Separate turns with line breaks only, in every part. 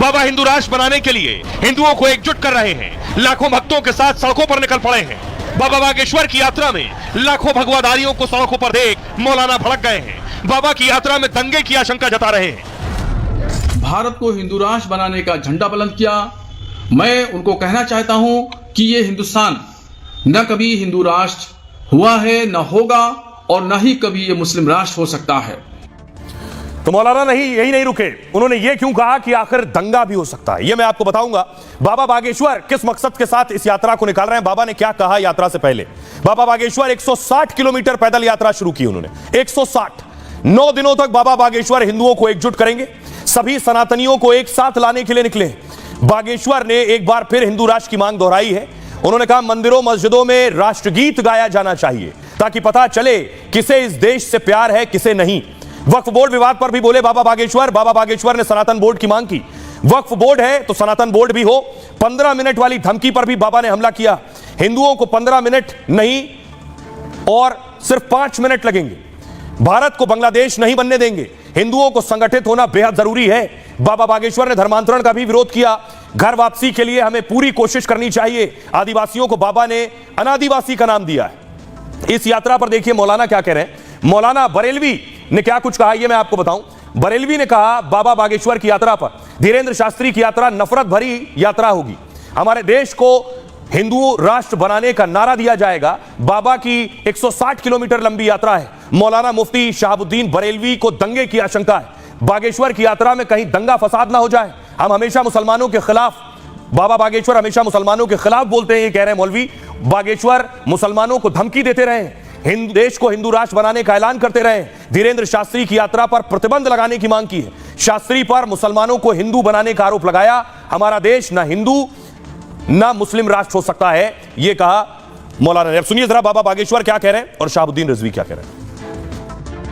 बाबा हिंदू राष्ट्र बनाने के लिए हिंदुओं को एकजुट कर रहे हैं। लाखों भक्तों के साथ सड़कों पर निकल पड़े हैं। बाबा बागेश्वर की यात्रा में लाखों भगवाधारियों को सड़कों पर देख मौलाना भड़क गए हैं। बाबा की यात्रा में दंगे की आशंका जता रहे हैं।
भारत को हिंदू राष्ट्र बनाने का झंडा बुलंद किया। मैं उनको कहना चाहता हूं कि ये हिंदुस्तान न कभी हिंदू राष्ट्र हुआ है, न होगा और न ही कभी ये मुस्लिम राष्ट्र हो सकता है।
तो मौलाना यही नहीं रुके, उन्होंने ये क्यों कहा कि आखिर दंगा भी हो सकता है, ये मैं आपको बताऊंगा। बाबा बागेश्वर किस मकसद के साथ इस यात्रा को निकाल रहे हैं, बाबा ने क्या कहा यात्रा से पहले। बाबा बागेश्वर 160 किलोमीटर पैदल यात्रा शुरू की उन्होंने। 160 9 दिनों तक बाबा बागेश्वर हिंदुओं को एकजुट करेंगे। सभी सनातनियों को एक साथ लाने के लिए निकले। बागेश्वर ने एक बार फिर हिंदू राष्ट्र की मांग दोहराई है। उन्होंने कहा मंदिरों मस्जिदों में राष्ट्रगीत गाया जाना चाहिए ताकि पता चले किसे इस देश से प्यार है, किसे नहीं। वक्फ बोर्ड विवाद पर भी बोले बाबा बागेश्वर ने सनातन बोर्ड की मांग की। वक्फ बोर्ड है तो सनातन बोर्ड भी हो। 15 मिनट वाली धमकी पर भी बाबा ने हमला किया। हिंदुओं को 15 मिनट नहीं और सिर्फ 5 मिनट लगेंगे। भारत को बांग्लादेश नहीं बनने देंगे। हिंदुओं को संगठित होना बेहद जरूरी है। बाबा बागेश्वर ने धर्मांतरण का भी विरोध किया। घर वापसी के लिए हमें पूरी कोशिश करनी चाहिए। आदिवासियों को बाबा ने अनादिवासी का नाम दिया है। इस यात्रा पर देखिए मौलाना क्या कह रहे हैं। मौलाना बरेलवी ने क्या कुछ कहा ये मैं आपको बताऊं। बरेलवी ने कहा बाबा बागेश्वर की यात्रा पर धीरेन्द्र शास्त्री की यात्रा नफरत भरी यात्रा होगी। हमारे देश को हिंदू राष्ट्र बनाने का नारा दिया जाएगा। बाबा की 160 किलोमीटर लंबी यात्रा है। मौलाना मुफ्ती शहाबुद्दीन बरेलवी को दंगे की आशंका है। बागेश्वर की यात्रा में कहीं दंगा फसाद ना हो जाए। हम हमेशा मुसलमानों के खिलाफ, बाबा बागेश्वर हमेशा मुसलमानों के खिलाफ बोलते हैं, ये कह रहे हैं मौलवी। बागेश्वर मुसलमानों को धमकी देते रहे, हिंदू देश को हिंदू राष्ट्र बनाने का ऐलान करते रहे। धीरेन्द्र शास्त्री की यात्रा पर प्रतिबंध लगाने की मांग की है। शास्त्री पर मुसलमानों को हिंदू बनाने का आरोप लगाया। हमारा देश ना हिंदू ना मुस्लिम राष्ट्र हो सकता है, यह कहा मौलाना ने। अब सुनिए जरा बाबा बागेश्वर क्या कह रहे हैं और शहाबुद्दीन रिजवी क्या कह रहे हैं।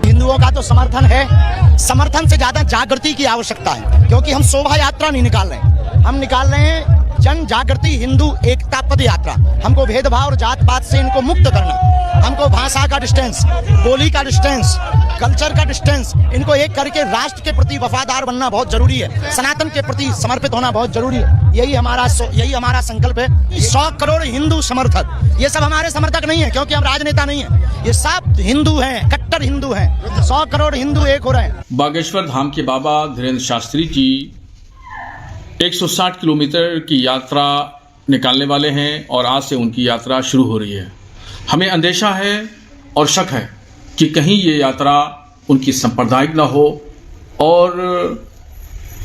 हिंदुओं का तो समर्थन है, समर्थन से ज्यादा जागृति की आवश्यकता है, क्योंकि हम शोभा यात्रा नहीं निकाल रहे हैं, हम निकाल रहे हैं जन जागृति हिंदू एकता पद यात्रा। हमको भेदभाव और जात पात से इनको मुक्त करना। हमको भाषा का डिस्टेंस, बोली का डिस्टेंस, कल्चर का डिस्टेंस, इनको एक करके राष्ट्र के प्रति वफादार बनना बहुत जरूरी है। सनातन के प्रति समर्पित होना बहुत जरूरी है। यही हमारा संकल्प है। 100 करोड़ हिंदू समर्थक, ये सब हमारे समर्थक नहीं है, क्योंकि हम राजनेता नहीं है। ये सब हिंदू हैं, कट्टर हिंदू हैं। 100 करोड़ हिंदू एक हो रहे हैं।
बागेश्वर धाम के बाबा धीरेन्द्र शास्त्री जी 160 किलोमीटर की यात्रा निकालने वाले हैं और आज से उनकी यात्रा शुरू हो रही है। हमें अंदेशा है और शक है कि कहीं ये यात्रा उनकी सांप्रदायिक ना हो, और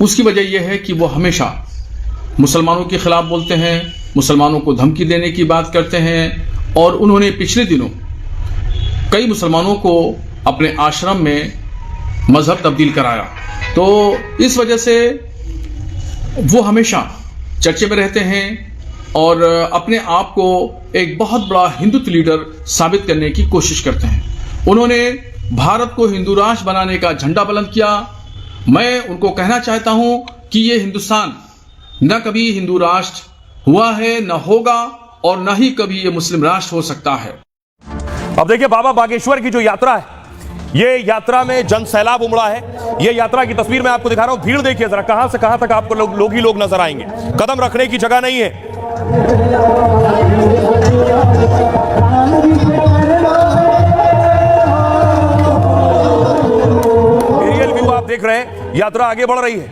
उसकी वजह यह है कि वो हमेशा मुसलमानों के खिलाफ बोलते हैं, मुसलमानों को धमकी देने की बात करते हैं, और उन्होंने पिछले दिनों कई मुसलमानों को अपने आश्रम में मजहब तब्दील कराया। तो इस वजह से वो हमेशा चर्चे में रहते हैं और अपने आप को एक बहुत बड़ा हिंदुत्व लीडर साबित करने की कोशिश करते हैं। उन्होंने भारत को हिंदू राष्ट्र बनाने का झंडा बुलंद किया। मैं उनको कहना चाहता हूं कि ये हिंदुस्तान न कभी हिंदू राष्ट्र हुआ है, न होगा और न ही कभी ये मुस्लिम राष्ट्र हो सकता है।
अब देखिए बाबा बागेश्वर की जो यात्रा है, ये यात्रा में जन सैलाब उमड़ा है। ये यात्रा की तस्वीर मैं आपको दिखा रहा हूं। भीड़ देखिए जरा, कहां से कहां तक आपको लोग ही लोग नजर आएंगे। कदम रखने की जगह नहीं है। एरियल व्यू आप देख रहे हैं, यात्रा आगे बढ़ रही है।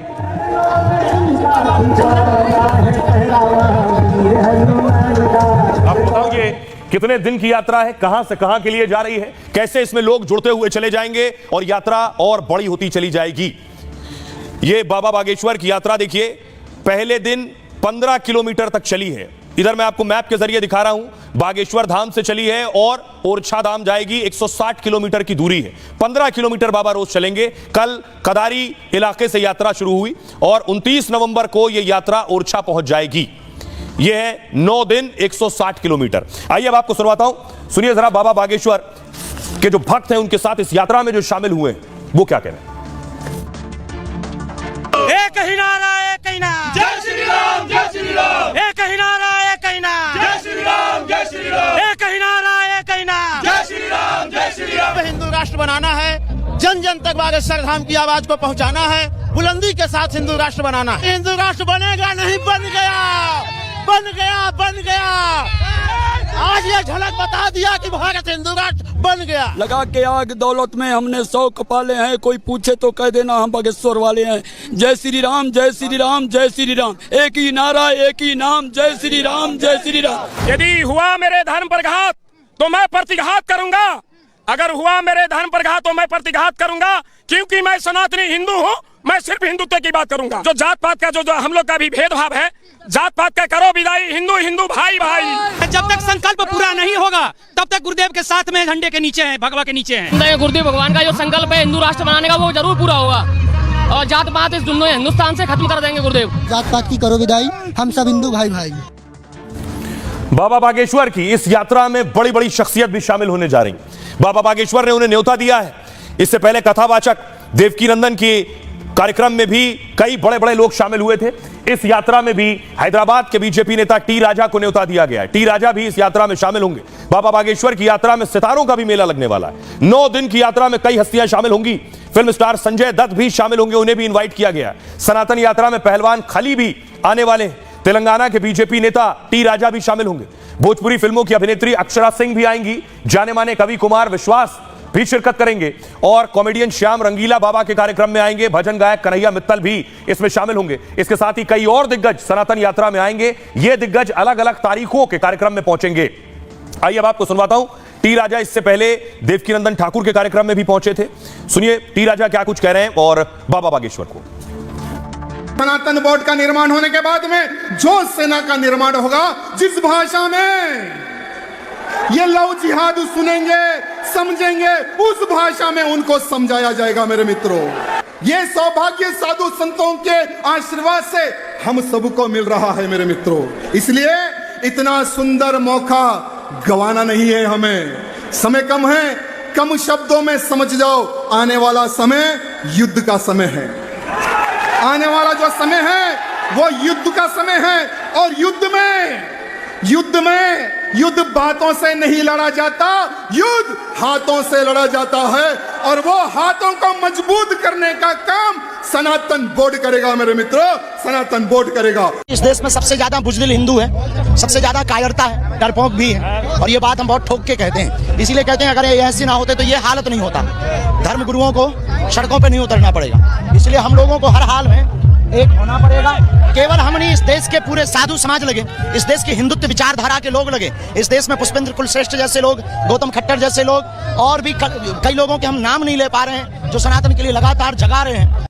आपको बताओ ये कितने दिन की यात्रा है, कहां से कहां के लिए जा रही है, कैसे इसमें लोग जुड़ते हुए चले जाएंगे और यात्रा और बड़ी होती चली जाएगी। ये बाबा बागेश्वर की यात्रा देखिए, पहले दिन 15 किलोमीटर तक चली है। इधर मैं आपको मैप के जरिए दिखा रहा हूं। बागेश्वर धाम से चली है और ओरछा धाम जाएगी। 160 किलोमीटर की दूरी है। 15 किलोमीटर बाबा रोज चलेंगे। कल कदारी इलाके से यात्रा शुरू हुई और 29 नवंबर को यह यात्रा ओरछा पहुंच जाएगी। यह है 9 दिन 160 किलोमीटर। आइए अब आपको सुनवाता हूं, सुनिए जरा बाबा बागेश्वर के जो भक्त हैं उनके साथ इस यात्रा में जो शामिल हुए वो क्या कह रहे हैं।
एक ही नारा, एक ही नारा,
जय श्री राम, जय श्री राम।
एक ही नारा, एक ही नारा,
जय श्री राम, जय श्री राम।
एक ही नारा, एक ही नारा,
जय श्री राम, जय श्री राम।
हिंदू राष्ट्र बनाना है, जन जन तक बागेश्वर धाम की आवाज को पहुंचाना है।
बुलंदी के साथ हिंदू राष्ट्र बनाना है। हिंदू राष्ट्र बनेगा नहीं, बन गया, बन गया, बन गया। आज ये झलक बता दिया कि भारत हिंदू राष्ट्र बन गया।
लगा के आग दौलत में हमने 100 कपाले हैं, कोई पूछे तो कह देना हम बागेश्वर वाले हैं। जय श्री राम, जय श्री राम, जय श्री राम, एक ही नारा एक ही नाम, जय श्री राम, जय श्री राम।
यदि हुआ मेरे धर्म पर घात तो मैं प्रतिघात करूंगा, अगर हुआ मेरे धर्म पर घात तो मैं प्रतिघात करूंगा, क्योंकि मैं सनातनी हिंदू हूँ। मैं सिर्फ हिंदुत्व की बात करूंगा। जो जात पात का जो हम लोग का भी भेदभाव है, जात पात का करो विदाई, हिंदू हिंदू भाई भाई।
जब तक संकल्प पूरा नहीं होगा तब तक गुरुदेव के साथ में झंडे के नीचे हैं, भगवा के नीचे हैं।
गुरुदेव भगवान का जो संकल्प है हिंदू राष्ट्र बनाने का, वो जरूर पूरा होगा और जात पात इस दुनिया हिंदुस्तान से खत्म कर देंगे गुरुदेव।
जात पात की करो विदाई, हम सब हिंदू भाई भाई।
बाबा बागेश्वर की इस यात्रा में बड़ी बड़ी शख्सियत भी शामिल होने जा रही। बाबा बागेश्वर ने उन्हें न्योता दिया है। इससे पहले कथावाचक देवकीनंदन के कार्यक्रम में भी कई बड़े बड़े लोग शामिल हुए थे। इस यात्रा में भी हैदराबाद के बीजेपी नेता टी राजा को न्योता दिया गया है। टी राजा भी इस यात्रा में शामिल होंगे। बाबा बागेश्वर की यात्रा में सितारों का भी मेला लगने वाला है। 9 दिन की यात्रा में कई हस्तियां शामिल होंगी। फिल्म स्टार संजय दत्त भी शामिल होंगे, उन्हें भी इन्वाइट किया गया है। सनातन यात्रा में पहलवान खली भी आने वाले हैं। तेलंगाना के बीजेपी नेता टी राजा भी शामिल होंगे। भोजपुरी फिल्मों की अभिनेत्री अक्षरा सिंह भी आएंगी। जाने माने कवि कुमार विश्वास भी शिरकत करेंगे और कॉमेडियन श्याम रंगीला बाबा के कार्यक्रम में आएंगे। भजन गायक कन्हैया मित्तल भी इसमें शामिल होंगे। इसके साथ ही कई और दिग्गज सनातन यात्रा में आएंगे। ये दिग्गज अलग अलग तारीखों के कार्यक्रम में पहुंचेंगे। आइए अब आपको सुनवाता हूं। टी राजा इससे पहले देवकीनंदन ठाकुर के कार्यक्रम में भी पहुंचे थे। सुनिए टी राजा क्या कुछ कह रहे हैं और बाबा बागेश्वर को।
सनातन बोर्ड का निर्माण होने के बाद में जो सेना का निर्माण होगा, जिस भाषा में ये लव जिहाद सुनेंगे समझेंगे, उस भाषा में उनको समझाया जाएगा। मेरे मित्रों, ये सौभाग्य साधु संतों के आशीर्वाद से हम सबको मिल रहा है। मेरे मित्रों, इसलिए इतना सुंदर मौका गंवाना नहीं है हमें। समय कम है, कम शब्दों में समझ जाओ, आने वाला समय युद्ध का समय है। आने वाला जो समय है वो युद्ध का समय है। और युद्ध बातों से नहीं लड़ा जाता, युद्ध हाथों से लड़ा जाता है। और वो हाथों को मजबूत करने का काम सनातन बोर्ड करेगा। मेरे मित्रों, सनातन बोर्ड करेगा।
इस देश में सबसे ज्यादा बुजदिल हिंदू है, सबसे ज्यादा कायरता है, डरपोक भी है। और ये बात हम बहुत ठोक के कहते हैं। इसीलिए कहते हैं अगर ये ऐसे ना होते तो ये हालत नहीं होता। धर्म गुरुओं को सड़कों पे नहीं उतरना पड़ेगा। इसलिए हम लोगों को हर हाल में एक होना पड़ेगा। केवल हम नहीं, इस देश के पूरे साधु समाज लगे, इस देश की हिंदुत्व विचारधारा के लोग लगे, इस देश में पुष्पेंद्र कुलश्रेष्ठ जैसे लोग, गौतम खट्टर जैसे लोग, और भी कई लोगों के हम नाम नहीं ले पा रहे हैं, जो सनातन के लिए लगातार जगा रहे हैं।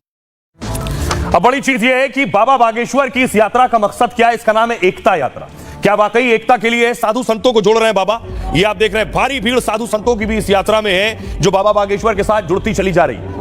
अब बड़ी चीज यह है कि बाबा बागेश्वर की इस यात्रा का मकसद क्या है। इसका नाम है एकता यात्रा। क्या वाकई एकता के लिए साधु संतों को जोड़ रहे हैं बाबा? ये आप देख रहे हैं, भारी भीड़ साधु संतों की भी इस यात्रा में है, जो बाबा बागेश्वर के साथ जुड़ती चली जा रही है।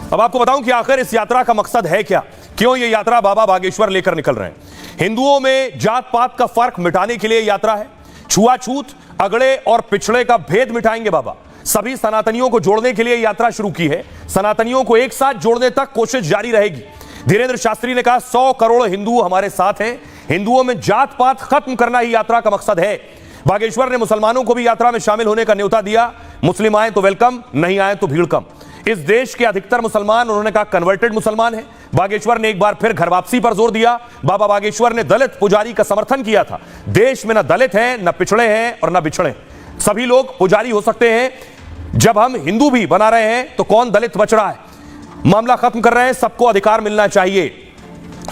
अब आपको बताऊं कि आखिर इस यात्रा का मकसद है क्या, क्यों ये यात्रा बाबा बागेश्वर लेकर निकल रहे हैं। हिंदुओं में जात पात का फर्क मिटाने के लिए यात्रा है। छुआछूत, अगड़े और पिछड़े का भेद मिटाएंगे बाबा। सभी सनातनियों को जोड़ने के लिए यात्रा शुरू की है। सनातनियों को एक साथ जोड़ने तक कोशिश जारी रहेगी। धीरेन्द्र शास्त्री ने कहा 100 करोड़ हिंदू हमारे साथ हैं। हिंदुओं में जात पात खत्म करना ही यात्रा का मकसद है। बागेश्वर ने मुसलमानों को भी यात्रा में शामिल होने का न्योता दिया। मुस्लिम आए तो वेलकम, नहीं आए तो भीड़ कम। इस देश के अधिकतर मुसलमान, उन्होंने कहा, कन्वर्टेड मुसलमान हैं। बागेश्वर ने एक बार फिर घर वापसी पर जोर दिया। बाबा बागेश्वर ने दलित पुजारी का समर्थन किया था। देश में न दलित हैं, न पिछड़े हैं और न बिछड़े। सभी लोग पुजारी हो सकते हैं। जब हम हिंदू भी बना रहे हैं तो कौन दलित बच रहा है? मामला खत्म कर रहे हैं, सबको अधिकार मिलना चाहिए।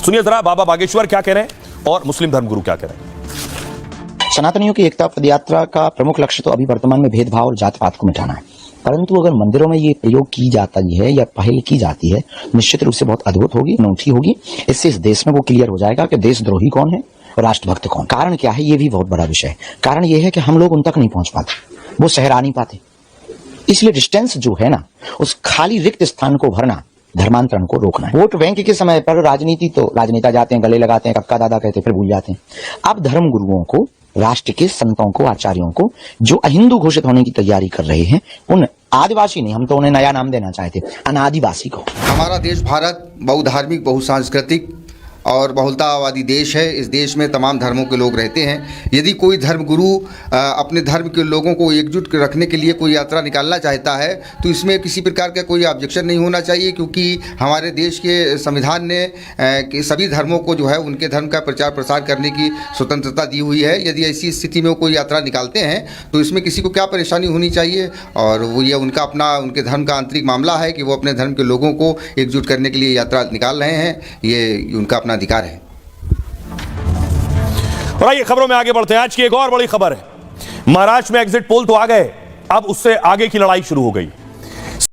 सुनिए जरा बाबा बागेश्वर क्या कह रहे हैं और मुस्लिम धर्मगुरु क्या कह रहे हैं।
सनातनियों की एकता पदयात्रा का प्रमुख लक्ष्य तो अभी वर्तमान में भेदभाव और जात पात को मिटाना है। परंतु अगर मंदिरों में ये प्रयोग की जाती है या पहल की जाती है, निश्चित रूप से बहुत अद्भुत होगी, अनूठी होगी। इससे इस देश में वो क्लियर हो जाएगा कि देशद्रोही कौन है और राष्ट्रभक्त कौन। कारण क्या है, ये भी बहुत बड़ा विषय है। कारण ये है कि हम लोग उन तक नहीं पहुंच पाते, वो सहरा नहीं पाते। इसलिए डिस्टेंस जो है ना, उस खाली रिक्त स्थान को भरना, धर्मांतरण को रोकना है। वोट बैंक के समय पर राजनीति तो राजनेता जाते हैं, गले लगाते हैं, कक्का दादा कहते, फिर भूल जाते हैं। अब धर्म गुरुओं को, राष्ट्र के संतों को, आचार्यों को, जो अहिंदू घोषित होने की तैयारी कर रहे हैं, उन आदिवासी नहीं, हम तो उन्हें नया नाम देना चाहते, अनादिवासी को।
हमारा देश भारत बहुधार्मिक, बहुसांस्कृतिक और बहुलतावादी देश है। इस देश में तमाम धर्मों के लोग रहते हैं। यदि कोई धर्मगुरु अपने धर्म के लोगों को एकजुट रखने के लिए कोई यात्रा निकालना चाहता है तो इसमें किसी प्रकार का कोई ऑब्जेक्शन नहीं होना चाहिए, क्योंकि हमारे देश के संविधान ने सभी धर्मों को जो है उनके धर्म का प्रचार प्रसार करने की स्वतंत्रता दी हुई है। यदि ऐसी स्थिति में वो कोई यात्रा निकालते हैं तो इसमें किसी को क्या परेशानी होनी चाहिए, और वो ये उनका अपना उनके धर्म का आंतरिक मामला है कि वो अपने धर्म के लोगों को एकजुट करने के लिए यात्रा निकाल रहे हैं, ये उनका अपना अधिकार है।
और आइए खबरों में आगे बढ़ते हैं। आज की एक और बड़ी खबर है, महाराष्ट्र में एग्जिट पोल तो आ गए, अब उससे आगे की लड़ाई शुरू हो गई।